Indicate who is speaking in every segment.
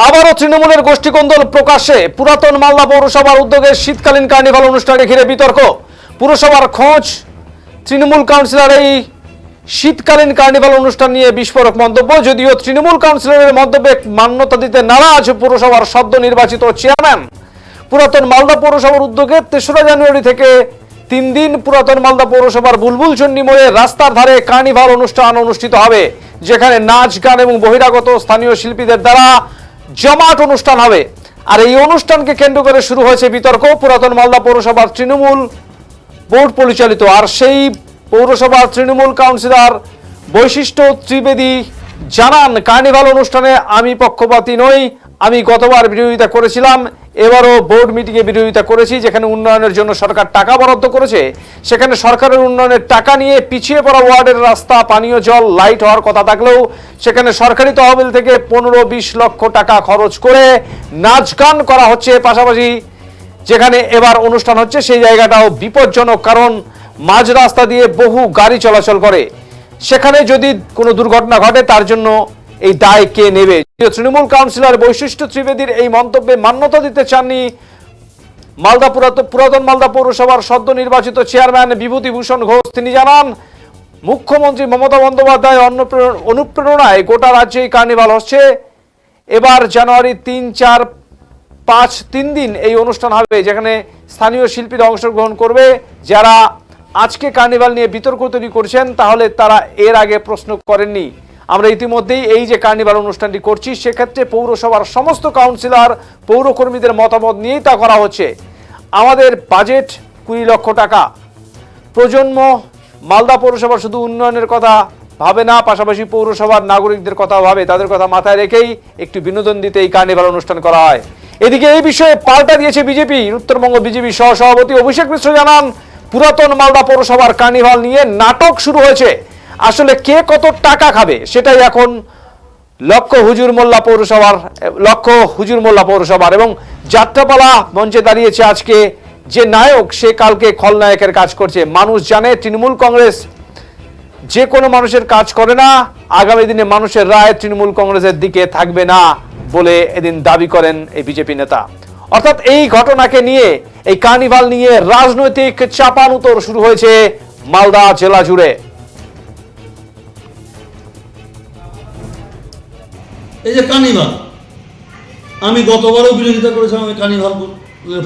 Speaker 1: আবারও তৃণমূলের গোষ্ঠীকন্দল প্রকাশ্যে। পুরাতন মালদা পৌরসভার উদ্যোগে শীতকালীন কার্নিভাল অনুষ্ঠানকে ঘিরে বিতর্ক। পুরসভার খোঁজ তৃণমূল কাউন্সিলর এই শীতকালীন কার্নিভাল অনুষ্ঠান নিয়ে বিস্ফোরক মন্তব্য। যদিও তৃণমূল কাউন্সিলরের মন্তব্যে মান্যতা দিতে নারাজ পুরসভার সদ্য নির্বাচিত চেয়ারম্যান। পুরাতন মালদা পৌরসভার উদ্যোগে ৩রা জানুয়ারি থেকে ৩ দিন পুরাতন মালদা পৌরসভার বুলবুল চন্ডী মোড়ে রাস্তার ধারে কার্নিভাল অনুষ্ঠান অনুষ্ঠিত হবে, যেখানে নাচ গান এবং বহিরাগত স্থানীয় শিল্পীদের দ্বারা জমাট অনুষ্ঠান হবে। আর এই অনুষ্ঠানকে কেন্দ্র করে শুরু হয়েছে বিতর্ক। পুরাতন মালদা পৌরসভার তৃণমূল বোর্ড পরিচালিত আর সেই পৌরসভার তৃণমূল কাউন্সিলর বৈশিষ্ট্য ত্রিবেদী জানান, কার্নিভাল অনুষ্ঠানে আমি পক্ষপাতী নই। আমি গতবার বিরোধিতা করেছিলাম, এবারও বোর্ড মিটিংয়ে বিরোধিতা করেছি। যেখানে উন্নয়নের জন্য সরকার টাকা বরাদ্দ করেছে, সেখানে সরকারের উন্নয়নের টাকা নিয়ে পিছিয়ে পড়া ওয়ার্ডের রাস্তা, পানীয় জল, লাইট হওয়ার কথা থাকলেও সেখানে সরকারি তহবিল থেকে 15-20 লক্ষ টাকা খরচ করে নাচ গান করা হচ্ছে। পাশাপাশি যেখানে এবার অনুষ্ঠান হচ্ছে সেই জায়গাটাও বিপজ্জনক, কারণ মাঝ রাস্তা দিয়ে বহু গাড়ি চলাচল করে। সেখানে যদি কোনো দুর্ঘটনা ঘটে তার জন্য এই দায় কে নেবে? তৃণমূল কাউন্সিলর বৈশিষ্ট্য ত্রিবেদীর এই মন্তব্যে মান্যতা দিতে চাননি পুরাতন মালদা পৌরসভার সদ্য নির্বাচিত চেয়ারম্যান বিভূতিভূষণ ঘোষ। তিনি জানান, মুখ্যমন্ত্রী মমতা বন্দ্যোপাধ্যায় অনুপ্রেরণায় গোটা রাজ্যেই কার্নিভাল হচ্ছে। এবার জানুয়ারি 3, 4, 5 3 দিন এই অনুষ্ঠান হবে, যেখানে স্থানীয় শিল্পীরা অংশগ্রহণ করবে। যারা আজকে কার্নিভাল নিয়ে বিতর্ক তৈরি করছেন, তাহলে তারা এর আগে প্রশ্ন করেননি। আমরা ইতিমধ্যেই এই যে কার্নিভাল অনুষ্ঠানটি করছি, সেক্ষেত্রে পৌরসভার সমস্ত কাউন্সিলর, পৌরকর্মীদের মতামত নিয়েই তা করা হচ্ছে। আমাদের বাজেট 20 লক্ষ টাকা। প্রজন্ম মালদা পৌরসভা শুধু উন্নয়নের কথা ভাবে না, পাশাপাশি পৌরসভার নাগরিকদের কথা ভাবে। তাদের কথা মাথায় রেখেই একটু বিনোদন দিতে এই কার্নিভাল অনুষ্ঠান করা হয়। এদিকে এই বিষয়ে পাল্টা দিয়েছে বিজেপি। উত্তরবঙ্গ বিজেপি সহসভাপতি অভিষেক মিশ্র জানান, পুরাতন মালদা পৌরসভার কার্নিভাল নিয়ে নাটক শুরু হয়েছে। আসলে কে কত টাকা খাবে সেটাই এখন লক্ষ্য হুজুর মোল্লা পৌরসভার। এবং যাত্রাপালা মঞ্চে দাঁড়িয়েছে আজকে যে নায়ক, সে কালকে খলনায়কের কাজ করছে। মানুষ জানে তৃণমূল কংগ্রেস যে কোনো মানুষের কাজ করে না। আগামী দিনে মানুষের রায় তৃণমূল কংগ্রেসের দিকে থাকবে না বলে এদিন দাবি করেন এই বিজেপি নেতা। অর্থাৎ এই ঘটনাকে নিয়ে, এই কার্নিভাল নিয়ে রাজনৈতিক চাপানুতোর শুরু হয়েছে মালদা জেলা জুড়ে।
Speaker 2: এই যে কার্নিভাল, আমি গতবারও বিরোধিতা করেছিলাম। আমি কার্নিভাল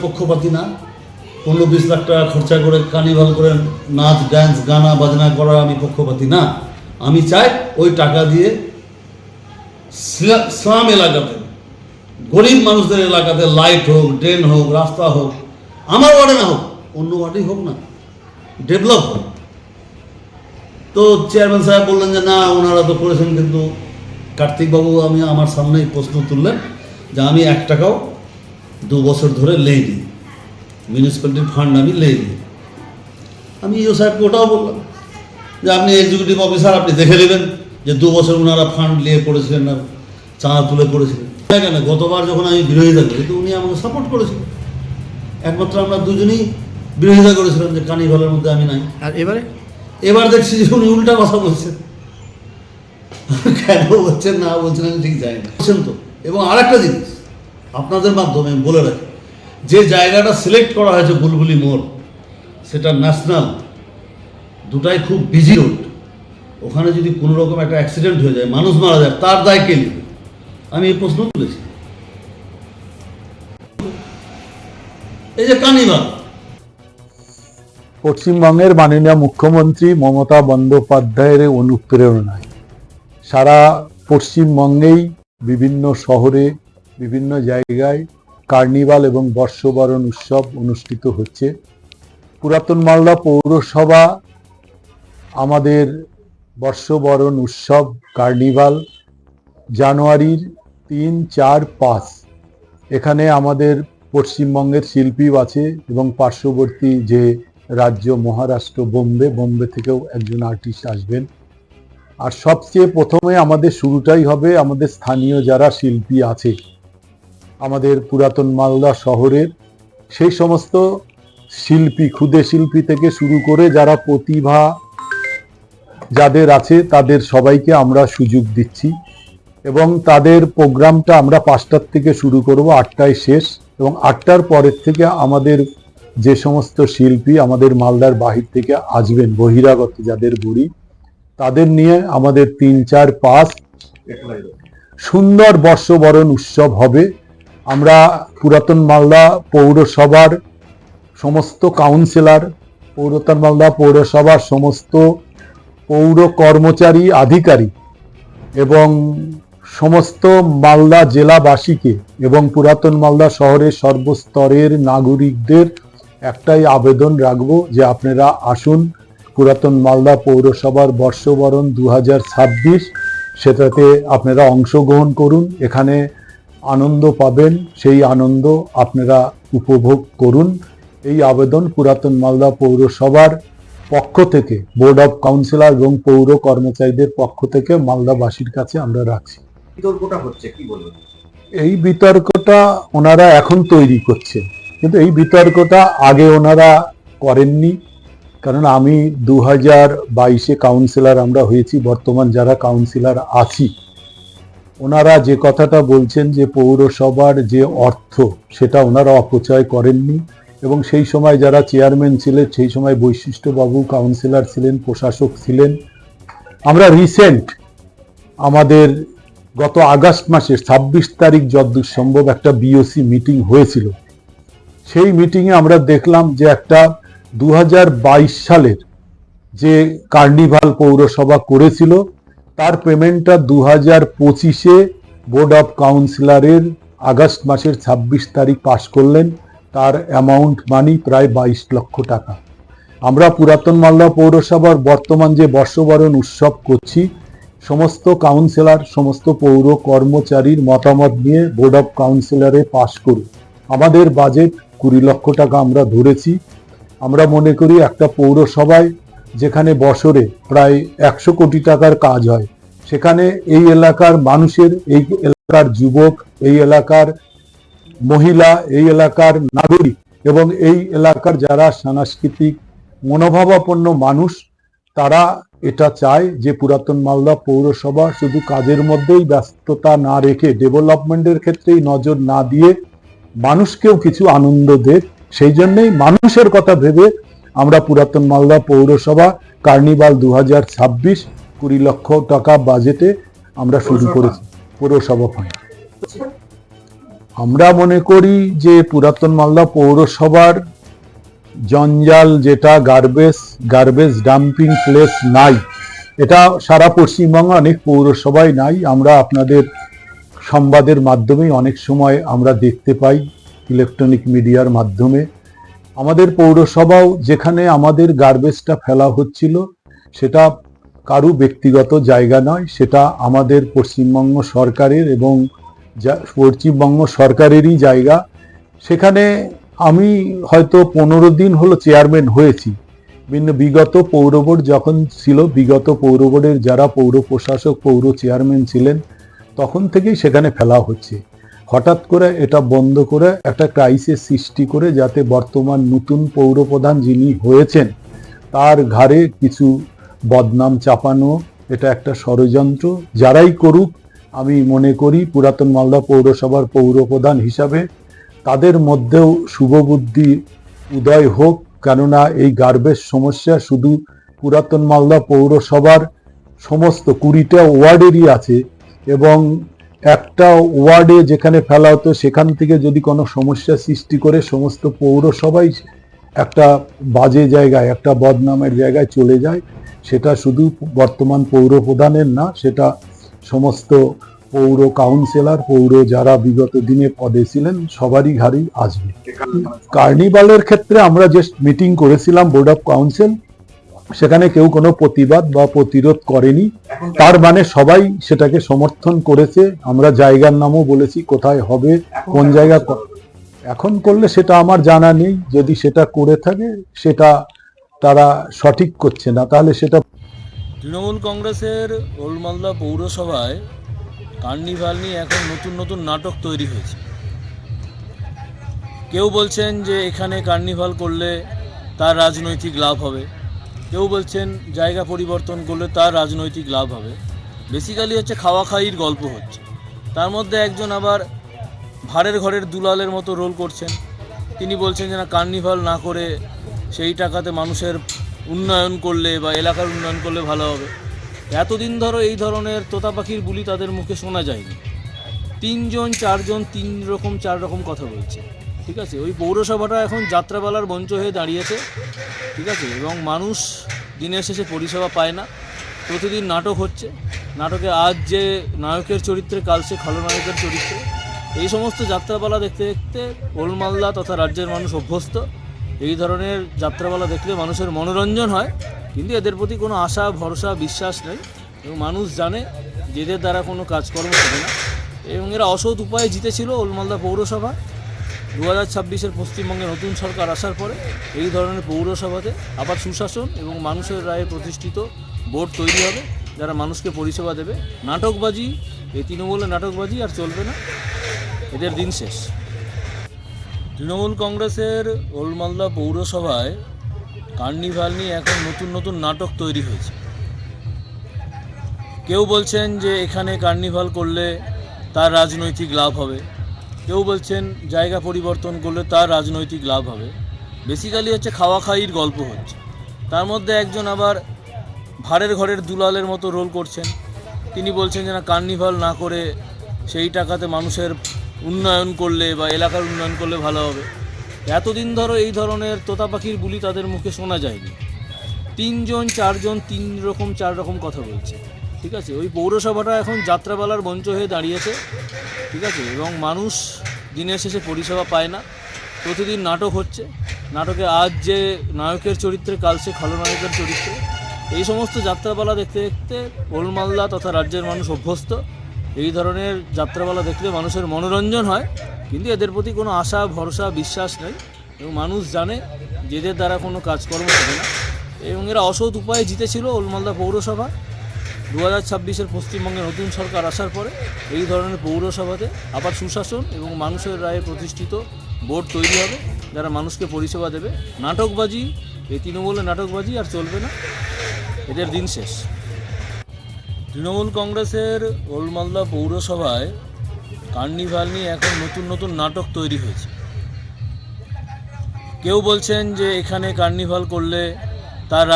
Speaker 2: পক্ষপাতী না। 15-20 লাখ টাকা খরচা করে কার্নিভাল করে নাচ ড্যান্স গানা বাজনা করা আমি পক্ষপাতী না। আমি চাই ওই টাকা দিয়ে স্লাম এলাকাতে, গরিব মানুষদের এলাকাতে লাইট হোক, ড্রেন হোক, রাস্তা হোক, আমার ওয়ার্ডে না হোক, অন্য ওয়ার্ডেই হোক না, ডেভেলপ হোক। তো চেয়ারম্যান সাহেব বললেন যে না, ওনারা তো করেছেন। কিন্তু কার্তিকবাবু আমার সামনেই প্রশ্ন তুললেন যে আমি 1 টাকাও 2 বছর ধরে লেইনি, মিউনিসিপ্যালিটির ফান্ড আমি লেইনি। আমি ইও সাহেবকে ওটাও বললাম যে আপনি এক্সিকিউটিভ অফিসার, আপনি দেখে নেবেন যে 2 বছর ওনারা ফান্ড নিয়ে করেছিলেন না, চাঁদা তুলে করেছিলেন। কেন গতবার যখন আমি বিরোধিতা করি তো উনি আমাকে সাপোর্ট করেছিলেন। একমাত্র আমরা দুজনেই বিরোধিতা করেছিলাম যে কার্নিভালের মধ্যে আমি নাই। আর এবার দেখছি যে উনি উল্টা কথা বলছেন। কেন বলছেন না বলছেন আমি ঠিক জানি না, বলছেন তো। এবং আরেকটা জিনিস আপনাদের মাধ্যমে আমি বলে রাখি, যে জায়গাটা সিলেক্ট করা হয়েছে বুলবুলি মোড়, সেটা ন্যাশনাল, দুটাই খুব বিজি রোড। ওখানে যদি কোনো রকম একটা অ্যাক্সিডেন্ট হয়ে যায়, মানুষ মারা যায়, তার দায় কে নেবে? আমি এই প্রশ্ন তুলেছি। এই যে কার্নিভাল,
Speaker 3: পশ্চিমবঙ্গের মাননীয় মুখ্যমন্ত্রী মমতা বন্দ্যোপাধ্যায়ের অনুপ্রেরণায় সারা পশ্চিমবঙ্গেই বিভিন্ন শহরে, বিভিন্ন জায়গায় কার্নিভাল এবং বর্ষবরণ উৎসব অনুষ্ঠিত হচ্ছে। পুরাতন মালদা পৌরসভা আমাদের বর্ষবরণ উৎসব কার্নিভাল জানুয়ারির 3, 4, 5 এখানে আমাদের পশ্চিমবঙ্গের শিল্পী আছে এবং পার্শ্ববর্তী যে রাজ্য মহারাষ্ট্র, বোম্বে থেকেও একজন আর্টিস্ট আসবেন। আর সবচেয়ে প্রথমে আমাদের শুরুটাই হবে আমাদের স্থানীয় যারা শিল্পী আছে আমাদের পুরাতন মালদা শহরের, সেই সমস্ত শিল্পী, ক্ষুদে শিল্পী থেকে শুরু করে যারা প্রতিভা যাদের আছে তাদের সবাইকে আমরা সুযোগ দিচ্ছি। এবং তাদের প্রোগ্রামটা আমরা 5টার থেকে শুরু করব, 8টায় শেষ, এবং 8টার পরের থেকে আমাদের যে সমস্ত শিল্পী আমাদের মালদার বাহির থেকে আসবেন, বহিরাগত যাদের বুড়ি, তাদের নিয়ে আমাদের 3, 4, 5 সুন্দর বর্ষবরণ উৎসব হবে। আমরা পুরাতন মালদা পৌরসভার সমস্ত কাউন্সিলর, পুরাতন মালদা পৌরসভার সমস্ত পৌর কর্মচারী, আধিকারিক এবং সমস্ত মালদা জেলাবাসীকে এবং পুরাতন মালদা শহরের সর্বস্তরের নাগরিকদের একটাই আবেদন রাখবো যে আপনারা আসুন, পুরাতন মালদা পৌরসভার বর্ষবরণ 2026, সেটাতে আপনারা অংশগ্রহণ করুন। এখানে আনন্দ পাবেন, সেই আনন্দ আপনারা উপভোগ করুন। এই আবেদন পুরাতন মালদা পৌরসভার পক্ষ থেকে, বোর্ড অফ কাউন্সিলর এবং পৌর কর্মচারীদের পক্ষ থেকে মালদাবাসীর কাছে আমরা রাখছি।
Speaker 4: বিতর্কটা হচ্ছে, কি বলবেন?
Speaker 3: এই বিতর্কটা ওনারা এখন তৈরি করছে, কিন্তু এই বিতর্কটা আগে ওনারা করেননি। কারণ আমি 2022-এ কাউন্সিলর আমরা হয়েছি, বর্তমান যারা কাউন্সিলর আছি ওনারা যে কথাটা বলছেন যে পৌরসভার যে অর্থ সেটা ওনারা অপচয় করেননি, এবং সেই সময় যারা চেয়ারম্যান ছিলেন সেই সময় বৈশিষ্ট্যবাবু কাউন্সিলর ছিলেন, প্রশাসক ছিলেন। আমরা রিসেন্ট আমাদের গত আগস্ট মাসের 26 তারিখ যতদূর সম্ভব একটা বিওসি মিটিং হয়েছিল। সেই মিটিংয়ে আমরা দেখলাম যে একটা 2022 সালের যে কার্নিভাল পৌরসভা করেছিল তার পেমেন্টটা 2025-এ বোর্ড অফ কাউন্সিলরের আগস্ট মাসের 26 তারিখ পাশ করলেন। তার অ্যামাউন্ট মানি প্রায় 22 লক্ষ টাকা। আমরা পুরাতন মালদা পৌরসভার বর্তমান যে বর্ষবরণ উৎসব করছি, সমস্ত কাউন্সিলর, সমস্ত পৌর কর্মচারীর মতামত নিয়ে বোর্ড অফ কাউন্সিলরে পাশ করুন। আমাদের বাজেট 20 লক্ষ টাকা আমরা ধরেছি। আমরা মনে করি একটা পৌরসভায় যেখানে বছরে প্রায় 100 কোটি টাকার কাজ হয়, সেখানে এই এলাকার মানুষের, এই এলাকার যুবক, এই এলাকার মহিলা, এই এলাকার নাগরিক এবং এই এলাকার যারা সাংস্কৃতিক মনোভাবাপন্ন মানুষ, তারা এটা চায় যে পুরাতন মালদা পৌরসভা শুধু কাজের মধ্যেই ব্যস্ততা না রেখে, ডেভেলপমেন্টের ক্ষেত্রেই নজর না দিয়ে মানুষকেও কিছু আনন্দ দেয়। সেই জন্যই মানুষের কথা ভেবে আমরা পুরাতন মালদা পৌরসভা কার্নিভাল 2026 20 লক্ষ টাকা বাজেটে আমরা শুরু করেছি পৌরসভা ফান্ড। আমরা মনে করি যে পুরাতন মালদা পৌরসভার জঞ্জাল, যেটা গার্বেজ ডাম্পিং প্লেস নাই, এটা সারা পশ্চিমবঙ্গে অনেক পৌরসভায় নাই। আমরা আপনাদের সংবাদের মাধ্যমেই অনেক সময় আমরা দেখতে পাই, ইলেকট্রনিক মিডিয়ার মাধ্যমে। আমাদের পৌরসভাও যেখানে আমাদের গার্বেজটা ফেলা হচ্ছিল সেটা কারু ব্যক্তিগত জায়গা নয়, সেটা আমাদের পশ্চিমবঙ্গ সরকারের এবং পশ্চিমবঙ্গ সরকারেরই জায়গা। সেখানে আমি হয়তো 15 দিন হলো চেয়ারম্যান হয়েছি। বিগত পৌর বোর্ড যখন ছিল, বিগত পৌর বোর্ডের যারা পৌর প্রশাসক, পৌর চেয়ারম্যান ছিলেন, তখন থেকেই সেখানে ফেলা হচ্ছে। হঠাৎ করে এটা বন্ধ করে একটা ক্রাইসিস সৃষ্টি করে, যাতে বর্তমান নতুন পৌর প্রধান যিনি হয়েছেন তার ঘাড়ে কিছু বদনাম চাপানো, এটা একটা ষড়যন্ত্র। যারাই করুক, আমি মনে করি পুরাতন মালদা পৌরসভার পৌর প্রধান হিসাবে তাদের মধ্যেও শুভবুদ্ধি উদয় হোক। কেননা এই গার্বেজ সমস্যা শুধু পুরাতন মালদা পৌরসভার সমস্ত 20টা ওয়ার্ডেরই আছে, এবং একটা ওয়ার্ডে যেখানে ফেলা হতো সেখান থেকে যদি কোনো সমস্যা সৃষ্টি করে সমস্ত পৌরসভাই একটা বাজে জায়গায়, একটা বদনামের জায়গায় চলে যায়। সেটা শুধু বর্তমান পৌর প্রধানের না, সেটা সমস্ত পৌর কাউন্সিলর, পৌর যারা বিগত দিনে পদে ছিলেন সবারই ঘাড়েই আসবে। কার্নিভালের ক্ষেত্রে আমরা যে মিটিং করেছিলাম বোর্ড অফ কাউন্সিল, সেখানে কেউ কোনো প্রতিবাদ বা প্রতিরোধ করেনি। তার মানে সবাই সেটাকে সমর্থন করেছে। আমরা জায়গার নামও বলেছি, কোথায় হবে, কোন জায়গা এখন করলে সেটা আমার জানা নেই। যদি সেটা করে থাকে সেটা তারা সঠিক করছে না, তাহলে সেটা।
Speaker 5: তৃণমূল কংগ্রেসের ওল্ড মালদা পৌরসভায় কার্নিভাল নিয়ে এখন নতুন নতুন নাটক তৈরি হয়েছে। কেউ বলছেন যে এখানে কার্নিভাল করলে তার রাজনৈতিক লাভ হবে, কেউ বলছেন জায়গা পরিবর্তন করলে তার রাজনৈতিক লাভ হবে। বেসিক্যালি হচ্ছে খাওয়া খাইয়ের গল্প হচ্ছে। তার মধ্যে একজন আবার ভাড়ের ঘরের দুলালের মতো রোল করছেন। তিনি বলছেন যে না, কার্নিভাল না করে সেই টাকাতে মানুষের উন্নয়ন করলে বা এলাকার উন্নয়ন করলে ভালো হবে। এতদিন ধরো এই ধরনের তোতা পাখির বুলি তাদের মুখে শোনা যায়নি। তিনজন চারজন চার রকম কথা বলছে, ঠিক আছে। ওই পৌরসভাটা এখন যাত্রাপালার মঞ্চ হয়ে দাঁড়িয়েছে, ঠিক আছে, এবং মানুষ দিনের শেষে পরিষেবা পায় না। প্রতিদিন নাটক হচ্ছে, নাটকে আজ যে নায়কের চরিত্রে কাল সে খলনায়কের চরিত্রে। এই সমস্ত যাত্রাপালা দেখতে দেখতে ওল্ড মালদা তথা রাজ্যের মানুষ অভ্যস্ত। এই ধরনের যাত্রাপালা দেখলে মানুষের মনোরঞ্জন হয়, কিন্তু এদের প্রতি কোনো আশা ভরসা বিশ্বাস নেই, এবং মানুষ জানে যে এদের দ্বারা কোনো কাজকর্ম হবে না, এবং এরা অসৎ উপায়ে জিতেছিল ওল্ড মালদা পৌরসভা। 2026-এর পশ্চিমবঙ্গে নতুন সরকার আসার পরে এই ধরনের পৌরসভাতে আবার সুশাসন এবং মানুষের রায়ে প্রতিষ্ঠিত বোর্ড তৈরি হবে, যারা মানুষকে পরিষেবা দেবে। নাটকবাজি, এই তৃণমূলের নাটকবাজি আর চলবে না, এদের দিন শেষ। তৃণমূল কংগ্রেসের ওল্ড মালদা পৌরসভায় কার্নিভাল নিয়ে এখন নতুন নাটক তৈরি হয়েছে। কেউ বলছেন যে এখানে কার্নিভাল করলে তার রাজনৈতিক লাভ হবে, কেউ বলছেন জায়গা পরিবর্তন করলে তার রাজনৈতিক লাভ হবে। বেসিক্যালি হচ্ছে খাওয়া খাইয়ের গল্প হচ্ছে। তার মধ্যে একজন আবার ভাড়ের ঘরের দুলালের মতো রোল করছেন। তিনি বলছেন যে না, কার্নিভাল না করে সেই টাকাতে মানুষের উন্নয়ন করলে বা এলাকার উন্নয়ন করলে ভালো হবে। এতদিন ধরো এই ধরনের তোতা পাখির বুলি তাদের মুখে শোনা যায়নি। তিনজন চারজন চার রকম কথা বলছে, ঠিক আছে। ওই পৌরসভাটা এখন যাত্রাপালার মঞ্চ হয়ে দাঁড়িয়েছে, ঠিক আছে, এবং মানুষ দিনের শেষে পরিষেবা পায় না। প্রতিদিন নাটক হচ্ছে, নাটকে আজ যে নায়কের চরিত্রে কাল সে খলনায়কের চরিত্রে। এই সমস্ত যাত্রাপালা দেখতে দেখতে ওল্ড মালদা তথা রাজ্যের মানুষ অভ্যস্ত। এই ধরনের যাত্রাপালা দেখলে মানুষের মনোরঞ্জন হয়, কিন্তু এদের প্রতি কোনো আশা ভরসা বিশ্বাস নেই, এবং মানুষ জানে যে এদের দ্বারা কোনো কাজকর্ম হবে না, এবং এরা অসৎ উপায়ে জিতেছিল ওল্ড মালদা পৌরসভা। 2026-এর পশ্চিমবঙ্গে নতুন সরকার আসার পরে এই ধরনের পৌরসভাতে আবার সুশাসন এবং মানুষের রায়ে প্রতিষ্ঠিত বোর্ড তৈরি হবে, যারা মানুষকে পরিষেবা দেবে। নাটকবাজি, এই তৃণমূলের নাটকবাজি আর চলবে না, এদের দিন শেষ। তৃণমূল কংগ্রেসের ওল্ড মালদা পৌরসভায় কার্নিভাল নিয়ে এখন নতুন নাটক তৈরি হয়েছে। কেউ বলছেন যে এখানে কার্নিভাল করলে তার